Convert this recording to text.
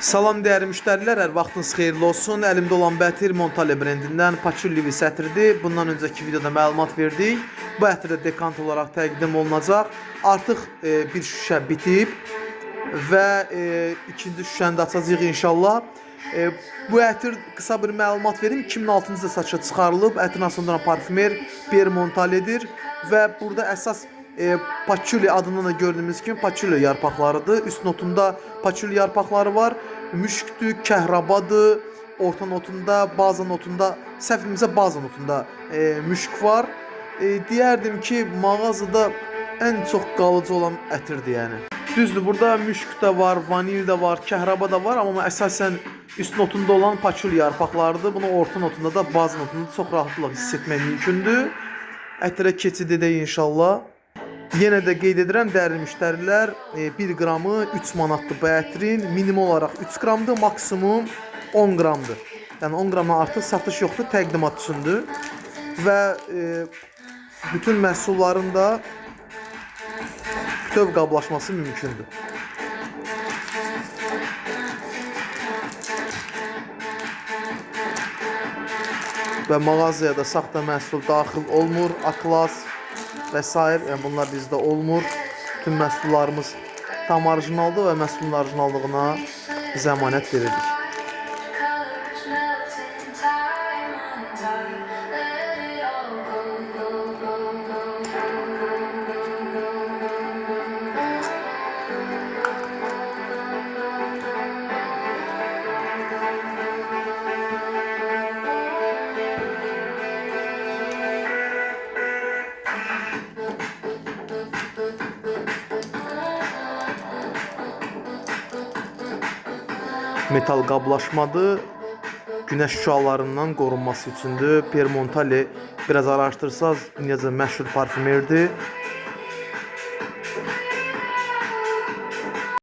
Salam dəyərli müştərilər, hər vaxtınız xeyirli olsun. Əlimdə olan bu ətir Montale brendindən Patchouli sətirdir. Bundan öncəki videoda məlumat verdik. Bu ətir də dekant olaraq təqdim olunacaq. Artıq bir şüşə bitib və ikinci şüşəni də açacağıq inşallah. Bu ətir qısa bir məlumat verim. 2006-cı satışa çıxarılıb. Ətin asıldıran parfümer Pierre Montale'dir və burada əsas Patchouli adından da gördüyümüz kimi Patchouli yarpaqlarıdır. Üst notunda Patchouli yarpaqları var. Müşkdür, kəhrabadır. Orta notunda, baza notunda, səhvimizə baza notunda müşk var. Deyərdim ki, mağazada ən çox qalıcı olan ətirdir yəni. Düzdür, burada müşk də var, vanil də var, kəhraba da var, amma əsasən üst notunda olan Patchouli yarpaqlarıdır. Bunu orta notunda da, baza notunda çox rahatlıqla hiss etmək mümkündür. Ətirə keçid edək inşallah. Yenə də qeyd edirəm dəyərli müştərilər, 1 qramı 3 manatdır bu ətirin. Minimum olaraq 3 qramdır, maksimum 10 qramdır. Yəni 10 qramdan artıq satış yoxdur, təqdimat üçündür. Və bütün məhsulların da bütöv qablaşması mümkündür. Və mağazaya da saxta məhsul daxil olmur, aklas və s. Yəni bunlar bizdə olmur. Bütün məhsullarımız tam orijinaldır və məhsulun orijinallığına zəmanət veririk. Metal qablaşmadır. Günəş şüalarından qorunması üçündür. Pierre Montale biraz araşdırsaz, necə məşhur parfümerdir.